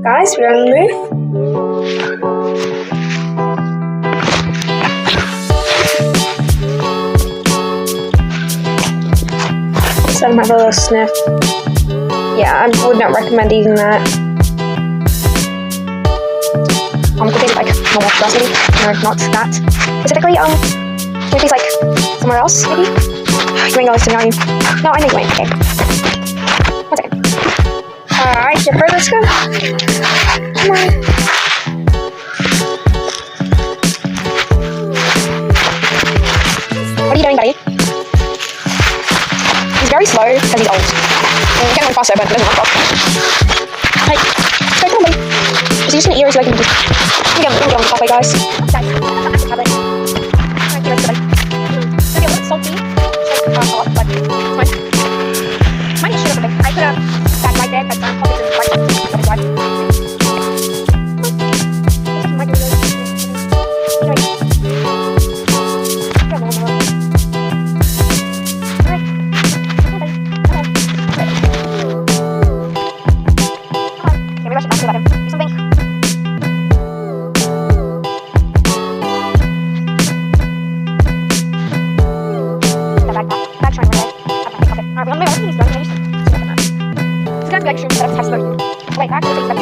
Guys, we're on the move. Just let him have a little sniff. Yeah, I would not recommend eating that. Could they be like normal curiosity? No, not that. Specifically, maybe it's like somewhere else, maybe? You ain't gonna listen, are you? No, I know you ain't, okay. One second. Alright, Jethro, let's go. Come on. What are you doing, buddy? He's very slow because he's old. He's getting faster, but he doesn't want to. Hey, go, come on, buddy. Is he just gonna eat or is he like gonna do? Let me get on the pathway, guys. Guys, tablet. Thank you, let's go, buddy. It's gonna be a little bit salty. Hot, but it's fine. Might need sugar or something. I put a bag right there, but pockets is right. Might be really. Anyway. Wait, back to the thing.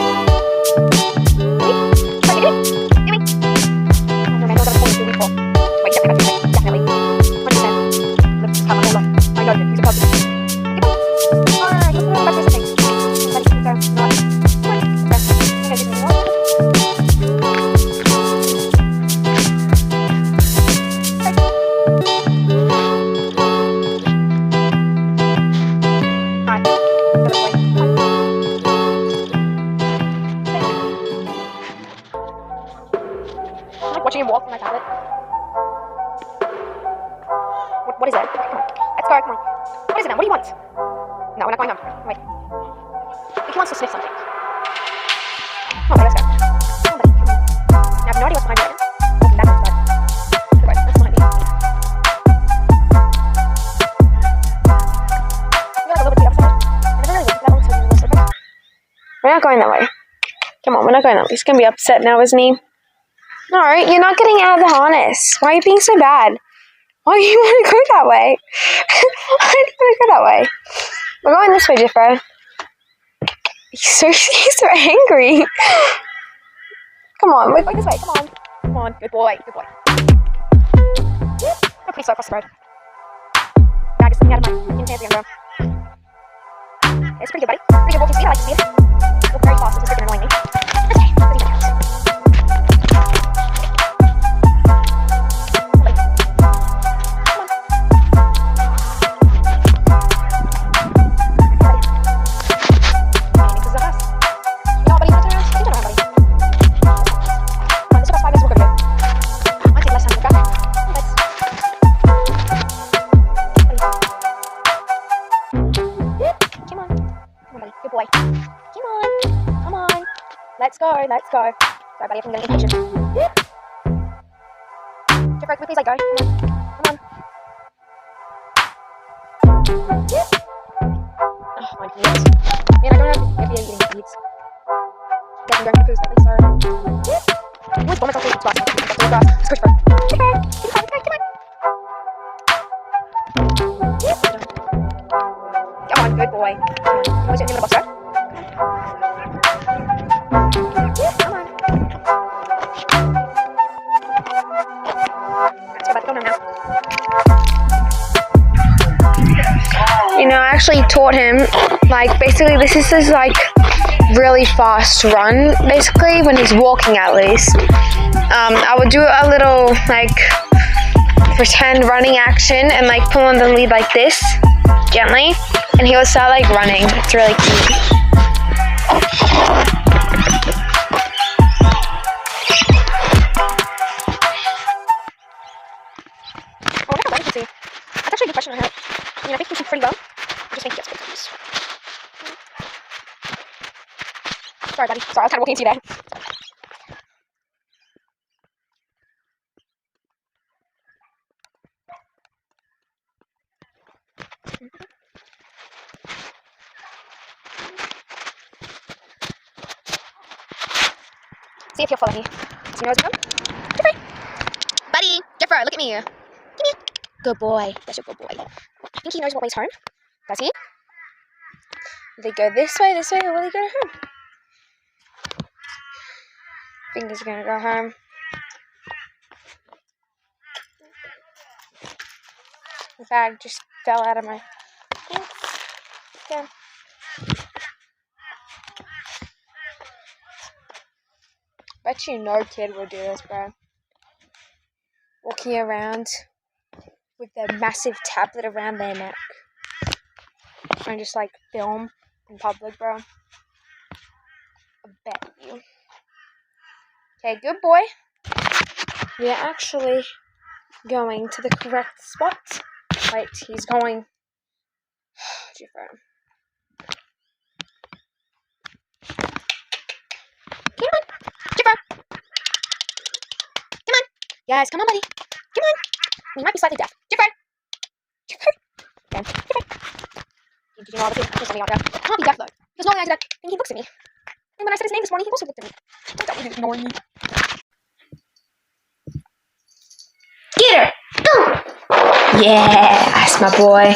Definitely. 100%. Let's have a whole lot. I know you. Use a puzzle. Alright, let's go back to the thing. Watching him walk on my tablet. What is it? Come on. Let's go, come on. What is it then? What do you want? No, we're not going home. Wait. He wants to sniff something. Come on, let's go. Come on, buddy. Come on. Now, I have no idea what's behind you. Walking backwards, but right, that's behind me. We're like a little bit to the other side. I never really looked at that one, so we're just like, we're not going that way. Come on, we're not going that way. He's going to be upset now, isn't he? Alright, you're not getting out of the harness. Why are you being so bad? Why do you want to go that way? Why do you want to go that way? We're going this way, Jethro. He's so angry. Come on, we're going this way. Come on. Come on, good boy, good boy. Okay, so across the road. Bag is sticking out of my pants again, bro. It's pretty good, buddy. Pretty good walking speed, I like to see it. Walk very fast, it's freaking annoying me. Okay, let's eat that. Good boy. Come on. Come on. Let's go. Let's go. Sorry, buddy, I'm getting impatient. Jethro, can we please, like, go? Come on. Come on. Oh, my goodness. Man, I don't know if you're eating seeds. Yeah, I'm going to the poos lately, so. I always bomb myself with grass. That's all grass. It's good for it. Come on, good boy. Come on. You always get in the box, right? Come on. Let's go back on now. You know, I actually taught him, like, basically this is his, like, really fast run, basically, when he's walking at least. I would do a little, like, pretend running action and, like, pull on the lead like this, gently, and he would start, like, running. It's really cute. Oh, I wonder how see. That's actually a good question I have. I mean, I think he's pretty well. I just think he gets pretty close. Sorry, buddy. Sorry, I was kind of walking into you there. See if he'll follow me. Does he know where I'm going? Jeffrey! Buddy! Jethro, look at me. Come here. Good boy. That's a good boy. I think he knows what way's home. Does he? Will they go this way, or will they go home? I think he's going to go home. The bag just fell out of my hands. Yeah. Bet you no kid will do this, bro. Walking around with their massive tablet around their neck. And just like film in public, bro. I bet you. Okay, good boy. We are actually going to the correct spot. Wait, he's going. Jethro. Come on, Jethro. Come on. Yes, come on, buddy. Come on. You might be slightly deaf. Jethro. Jethro. Okay, Jethro. Did you know all the things on me out there? I can't be deaf though, because normally I do that, and he looks at me. And when I said his name this morning, he also looked at me. I thought he was ignoring me. Get her! Go! Yes, my boy.